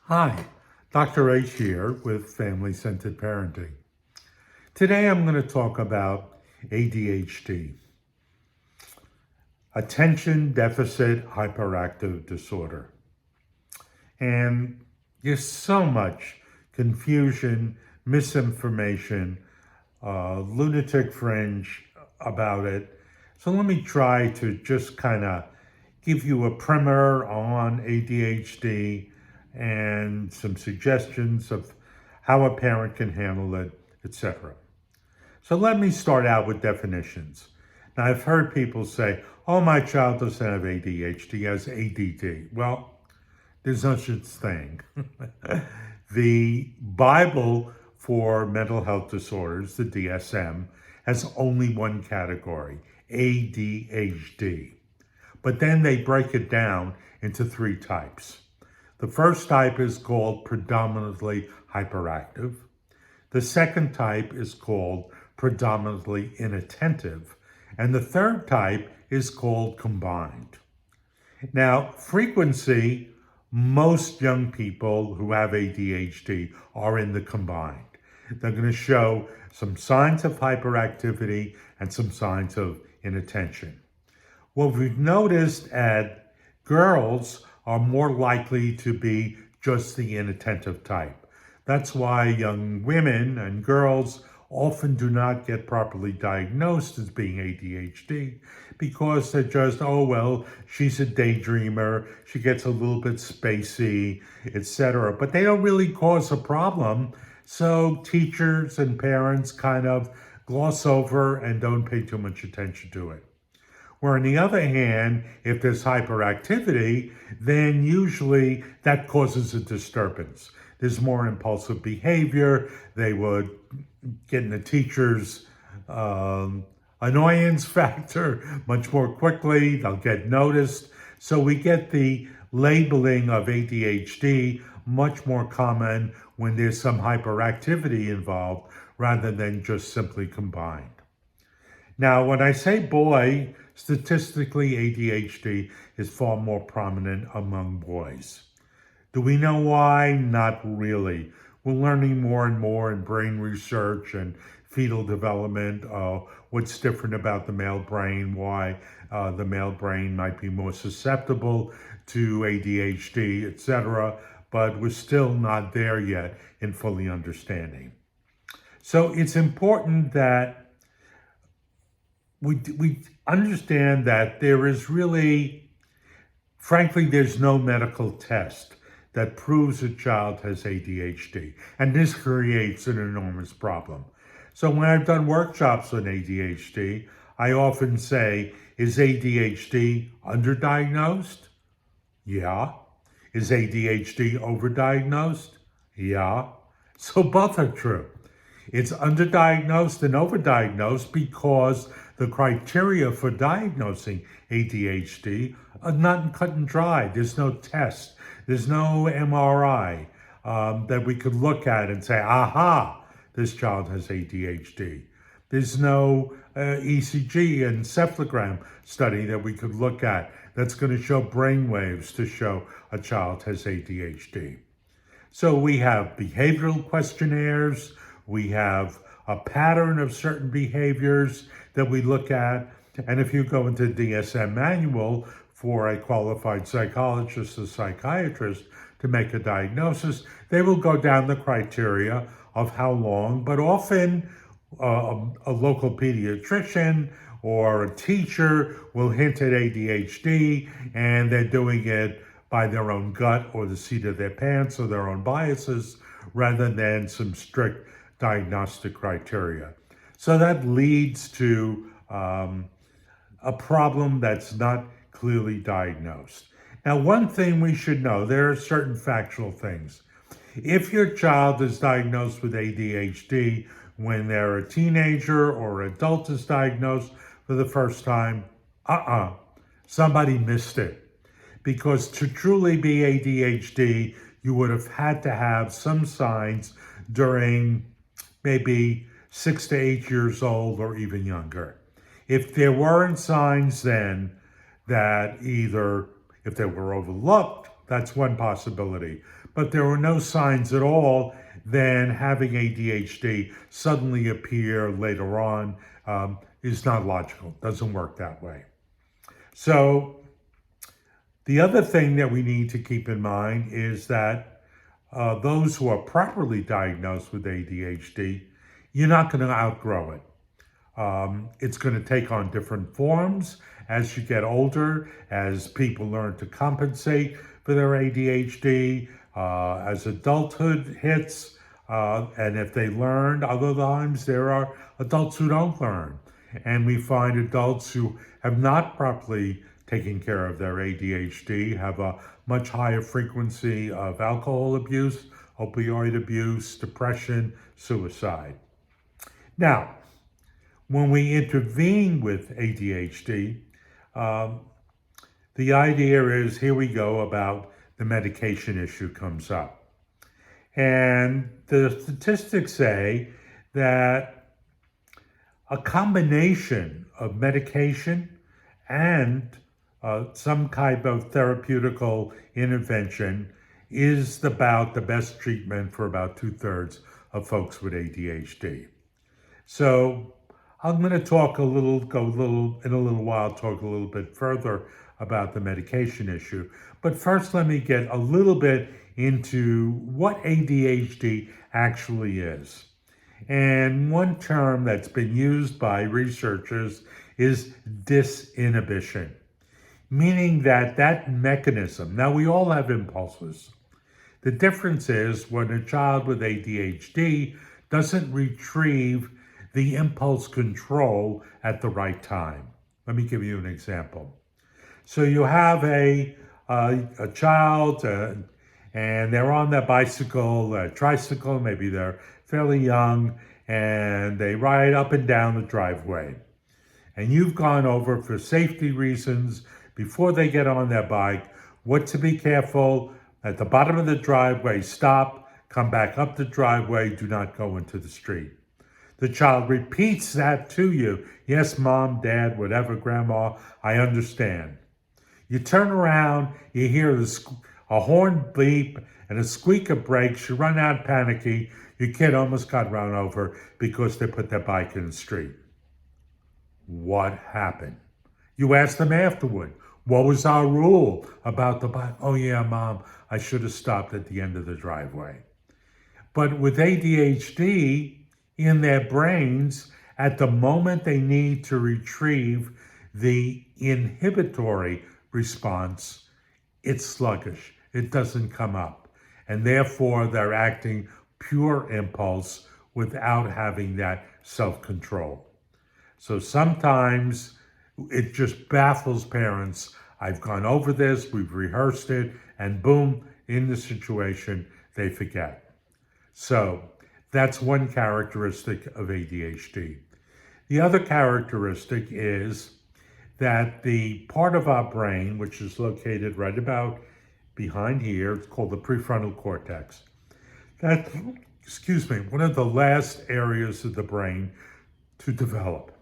Hi, Dr. H here with Family Centered Parenting. Today I'm going to talk about ADHD, Attention Deficit Hyperactive Disorder. And there's so much confusion, misinformation, lunatic fringe about it. So let me try to just kind of give you a primer on ADHD and some suggestions of how a parent can handle it, etc. So let me start out with definitions. Now, I've heard people say, oh, my child doesn't have ADHD, he has ADD. Well, there's no such thing. The Bible for mental health disorders, the DSM, has only one category, ADHD. But then they break it down into three types. The first type is called predominantly hyperactive. The second type is called predominantly inattentive. And the third type is called combined. Now, frequency, most young people who have ADHD are in the combined. They're going to show some signs of hyperactivity and some signs of inattention. What we've noticed at girls are more likely to be just the inattentive type. That's why young women and girls often do not get properly diagnosed as being ADHD because they're just, oh, well, she's a daydreamer, she gets a little bit spacey, etc. But they don't really cause a problem. So teachers and parents kind of gloss over and don't pay too much attention to it. Where on the other hand, if there's hyperactivity, then usually that causes a disturbance. There's more impulsive behavior. They would get in the teacher's annoyance factor much more quickly. They'll get noticed. So we get the labeling of ADHD much more common when there's some hyperactivity involved rather than just simply combined. Now, when I say boy, statistically, ADHD is far more prominent among boys. Do we know why? Not really. We're learning more and more in brain research and fetal development, what's different about the male brain, why the male brain might be more susceptible to ADHD, etc. But we're still not there yet in fully understanding. So it's important that we understand that there is really, frankly, there's no medical test that proves a child has ADHD. And this creates an enormous problem. So when I've done workshops on ADHD, I often say, is ADHD underdiagnosed? Yeah. Is ADHD overdiagnosed? Yeah. So both are true. It's underdiagnosed and overdiagnosed because the criteria for diagnosing ADHD are not cut and dry. There's no test. There's no MRI that we could look at and say, aha, this child has ADHD. There's no ECG and encephalogram study that we could look at that's going to show brain waves to show a child has ADHD. So we have behavioral questionnaires. We have a pattern of certain behaviors that we look at. And if you go into DSM manual for a qualified psychologist or psychiatrist to make a diagnosis, they will go down the criteria of how long, but often a local pediatrician or a teacher will hint at ADHD, and they're doing it by their own gut or the seat of their pants or their own biases rather than some strict diagnostic criteria. So that leads to a problem that's not clearly diagnosed. Now, one thing we should know, there are certain factual things. If your child is diagnosed with ADHD when they're a teenager or adult is diagnosed for the first time, somebody missed it. Because to truly be ADHD, you would have had to have some signs during maybe 6 to 8 years old or even younger. If there weren't signs then that either if they were overlooked That's one possibility. But there are no signs at all, then having ADHD suddenly appear later on is not logical. Doesn't work that way. So the other thing that we need to keep in mind is that those who are properly diagnosed with ADHD, you're not going to outgrow it. It's going to take on different forms as you get older, as people learn to compensate for their ADHD, as adulthood hits, and if they learn, other times there are adults who don't learn. And we find adults who have not properly taken care of their ADHD have a much higher frequency of alcohol abuse, opioid abuse, depression, suicide. Now, when we intervene with ADHD, the idea is, here we go, about the medication issue comes up. And the statistics say that a combination of medication and some type of therapeutical intervention is about the best treatment for about 2/3 of folks with ADHD. So I'm going to talk in a little while, talk a little bit further about the medication issue. But first, let me get a little bit into what ADHD actually is. And one term that's been used by researchers is disinhibition, meaning that mechanism, now we all have impulses. The difference is when a child with ADHD doesn't retrieve the impulse control at the right time. Let me give you an example. So you have a child and they're on their bicycle, tricycle, maybe they're fairly young, and they ride up and down the driveway. And you've gone over, for safety reasons, before they get on their bike, what to be careful: at the bottom of the driveway, stop, come back up the driveway, do not go into the street. The child repeats that to you. Yes, mom, dad, whatever, grandma, I understand. You turn around, you hear a horn beep and a squeak of brakes, you run out panicky, your kid almost got run over because they put their bike in the street. What happened? You ask them afterward, what was our rule about the bike? Oh yeah, mom, I should have stopped at the end of the driveway. But with ADHD, in their brains, at the moment they need to retrieve the inhibitory response, it's sluggish. It doesn't come up. And therefore, they're acting pure impulse without having that self-control. So sometimes it just baffles parents. I've gone over this, we've rehearsed it, and boom, in the situation, they forget. So that's one characteristic of ADHD. The other characteristic is that the part of our brain, which is located right about behind here, it's called the prefrontal cortex. That's, one of the last areas of the brain to develop.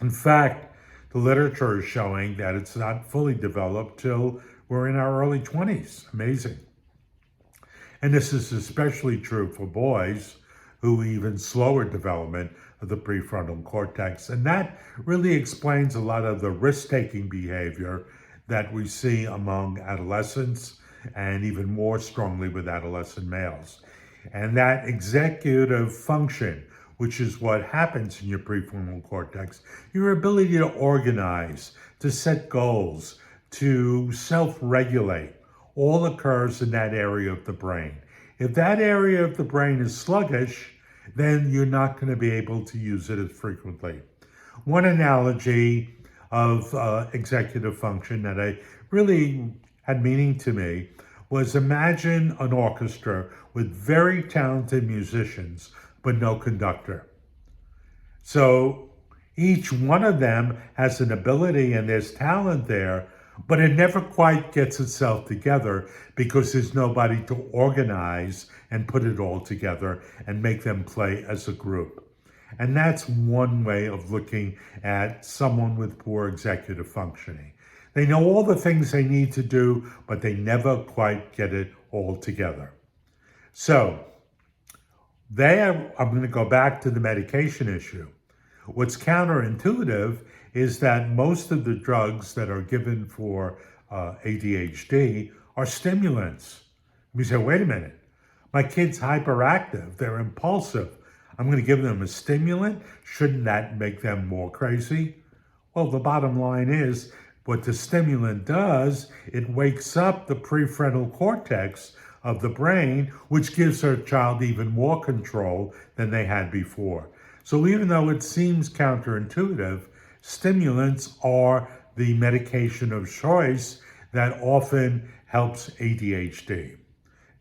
In fact, the literature is showing that it's not fully developed till we're in our early 20s. Amazing. And this is especially true for boys, who even slower development of the prefrontal cortex. And that really explains a lot of the risk-taking behavior that we see among adolescents, and even more strongly with adolescent males. And that executive function, which is what happens in your prefrontal cortex, your ability to organize, to set goals, to self-regulate, all occurs in that area of the brain. If that area of the brain is sluggish, then you're not going to be able to use it as frequently. One analogy of executive function that I really had meaning to me was, imagine an orchestra with very talented musicians, but no conductor. So each one of them has an ability and there's talent there, but it never quite gets itself together because there's nobody to organize and put it all together and make them play as a group. And that's one way of looking at someone with poor executive functioning. They know all the things they need to do, but they never quite get it all together. So, I'm going to go back to the medication issue. What's counterintuitive is that most of the drugs that are given for ADHD are stimulants. We say, wait a minute, my kid's hyperactive, they're impulsive. I'm going to give them a stimulant? Shouldn't that make them more crazy? Well, the bottom line is what the stimulant does, it wakes up the prefrontal cortex of the brain, which gives our child even more control than they had before. So even though it seems counterintuitive, stimulants are the medication of choice that often helps ADHD.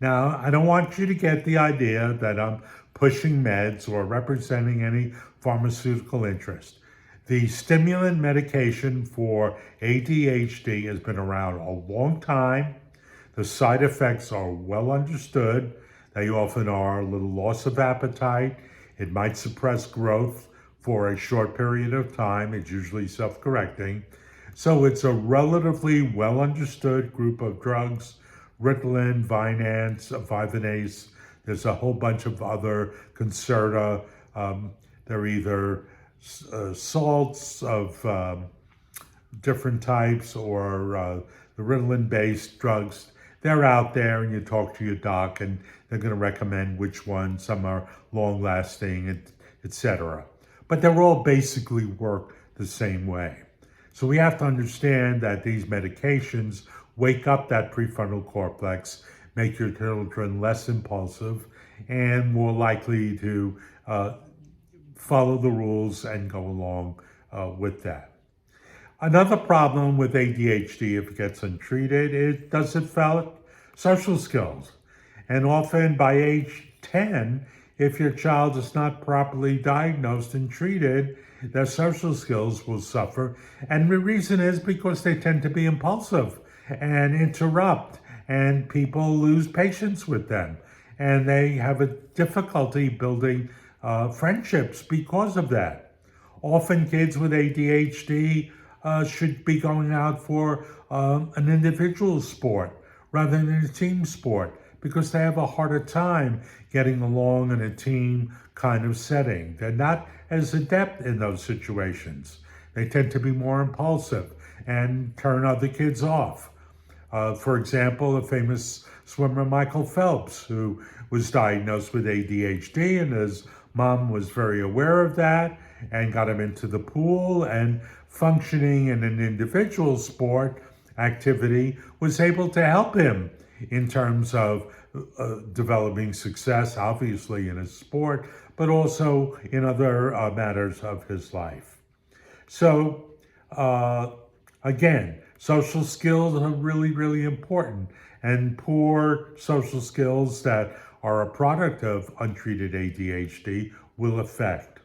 Now, I don't want you to get the idea that I'm pushing meds or representing any pharmaceutical interest. The stimulant medication for ADHD has been around a long time. The side effects are well understood. They often are a little loss of appetite. It might suppress growth for a short period of time. It's usually self-correcting. So it's a relatively well understood group of drugs. Ritalin, Vyvanase, there's a whole bunch of other Concerta. They're either salts of different types or the Ritalin-based drugs. They're out there, and you talk to your doc, and they're going to recommend which ones. Some are long-lasting, etc. But they all basically work the same way. So we have to understand that these medications wake up that prefrontal cortex, make your children less impulsive and more likely to follow the rules and go along with that. Another problem with ADHD, if it gets untreated, it does develop social skills. And often by age 10, if your child is not properly diagnosed and treated, their social skills will suffer. And the reason is because they tend to be impulsive and interrupt, and people lose patience with them. And they have a difficulty building friendships because of that. Often kids with ADHD should be going out for an individual sport rather than a team sport because they have a harder time getting along in a team kind of setting. They're not as adept in those situations. They tend to be more impulsive and turn other kids off. For example, a famous swimmer, Michael Phelps, who was diagnosed with ADHD, and his mom was very aware of that and got him into the pool, and functioning in an individual sport activity was able to help him in terms of developing success, obviously in his sport, but also in other matters of his life. So, again, social skills are really, really important, and poor social skills that are a product of untreated ADHD will affect.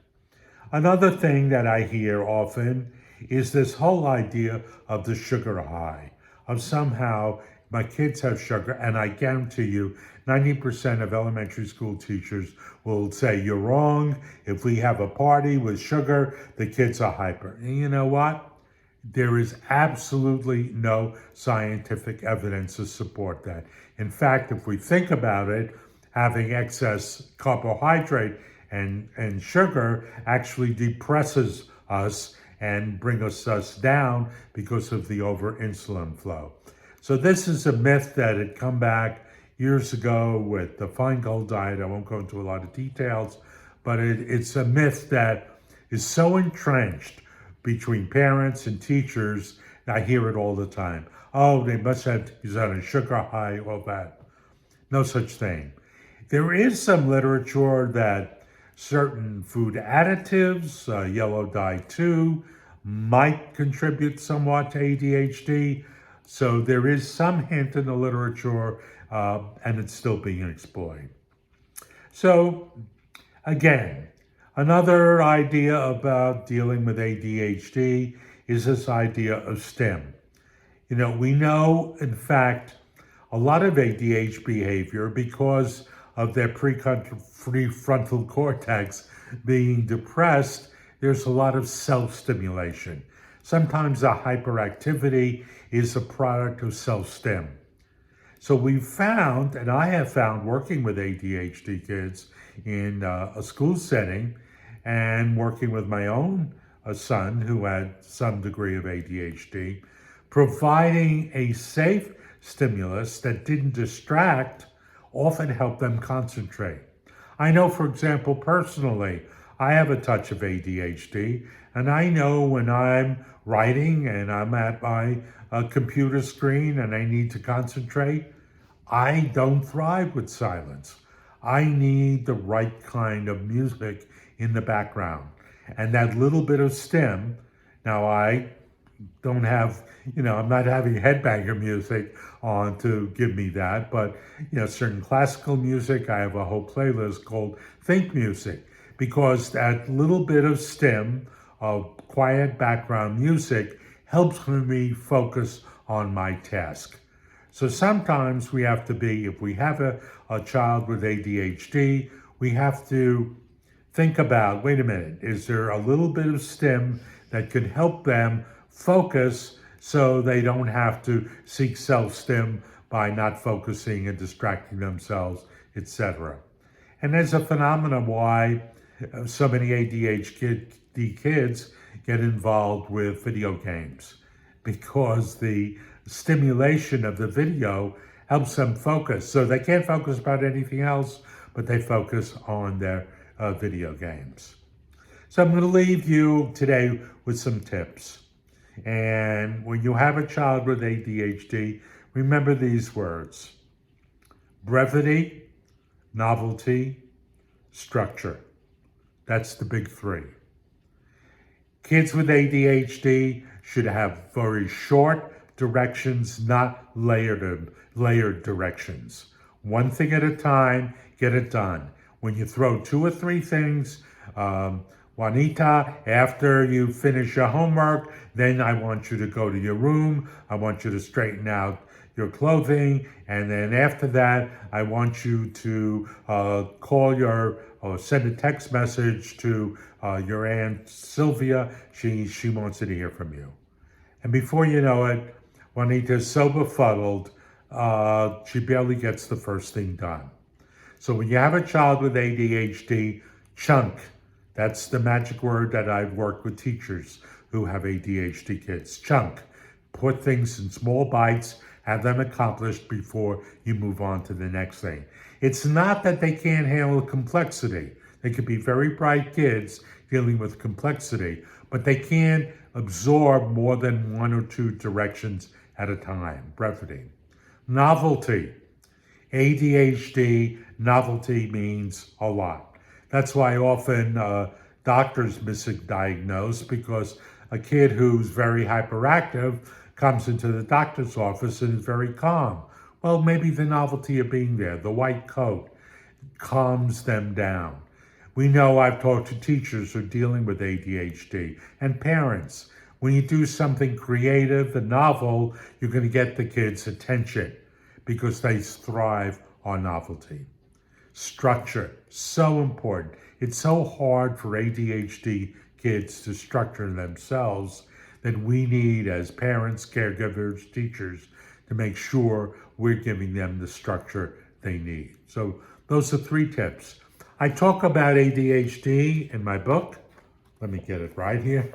Another thing that I hear often is this whole idea of the sugar high, of somehow my kids have sugar, and I guarantee you 90% of elementary school teachers will say, you're wrong. If we have a party with sugar, the kids are hyper. And you know what? There is absolutely no scientific evidence to support that. In fact, if we think about it, having excess carbohydrate and sugar actually depresses us and brings us down because of the over insulin flow. So this is a myth that had come back years ago with the Feingold diet. I won't go into a lot of details, but it's a myth that is so entrenched between parents and teachers. I hear it all the time. Oh, they must have, he's on a sugar high, all that. No such thing. There is some literature that certain food additives, yellow dye 2, might contribute somewhat to ADHD. So there is some hint in the literature, and it's still being explored. So again, another idea about dealing with ADHD is this idea of STEM. You know, we know, in fact, a lot of ADHD behavior because of their prefrontal cortex being depressed, there's a lot of self-stimulation. Sometimes the hyperactivity is a product of self-stim. So we've found, and I have found working with ADHD kids in a school setting and working with my own son who had some degree of ADHD, providing a safe stimulus that didn't distract often helped them concentrate. I know, for example, personally, I have a touch of ADHD, and I know when I'm writing and I'm at my computer screen and I need to concentrate, I don't thrive with silence. I need the right kind of music in the background. And that little bit of stim, now I don't have, I'm not having headbanger music on to give me that, but, certain classical music, I have a whole playlist called Think Music, because that little bit of stim of quiet background music helps me focus on my task. So sometimes we have to be, if we have a child with ADHD, we have to think about, wait a minute, is there a little bit of stim that could help them focus so they don't have to seek self-stim by not focusing and distracting themselves, etc. And there's a phenomenon why so many ADHD kids get involved with video games, because the stimulation of the video helps them focus. So they can't focus about anything else, but they focus on their video games. So I'm going to leave you today with some tips. And when you have a child with ADHD, remember these words: brevity, novelty, structure. That's the big three. Kids with ADHD should have very short directions, not layered directions. One thing at a time, get it done. When you throw 2 or 3 things, Juanita, after you finish your homework, then I want you to go to your room. I want you to straighten out your clothing. And then after that, I want you to call or send a text message to your Aunt Sylvia. She wants to hear from you. And before you know it, Juanita's so befuddled, she barely gets the first thing done. So when you have a child with ADHD, chunk. That's the magic word that I've worked with teachers who have ADHD kids. Chunk. Put things in small bites, have them accomplished before you move on to the next thing. It's not that they can't handle complexity. They could be very bright kids dealing with complexity, but they can't absorb more than 1 or 2 directions at a time. Brevity. Novelty. ADHD, novelty means a lot. That's why often doctors misdiagnose, because a kid who's very hyperactive comes into the doctor's office and is very calm. Well, maybe the novelty of being there, the white coat, calms them down. We know, I've talked to teachers who are dealing with ADHD and parents. When you do something creative and novel, you're going to get the kids' attention because they thrive on novelty. Structure, so important. It's so hard for ADHD kids to structure themselves that we need, as parents, caregivers, teachers, to make sure we're giving them the structure they need. So those are 3 tips. I talk about ADHD in my book. Let me get it right here.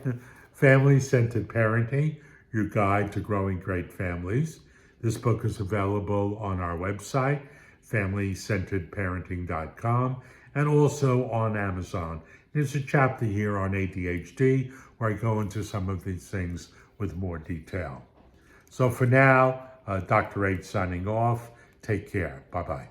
Family-Centered Parenting, Your Guide to Growing Great Families. This book is available on our website, FamilyCenteredParenting.com, and also on Amazon. There's a chapter here on ADHD where I go into some of these things with more detail. So for now, Dr. H signing off. Take care. Bye-bye.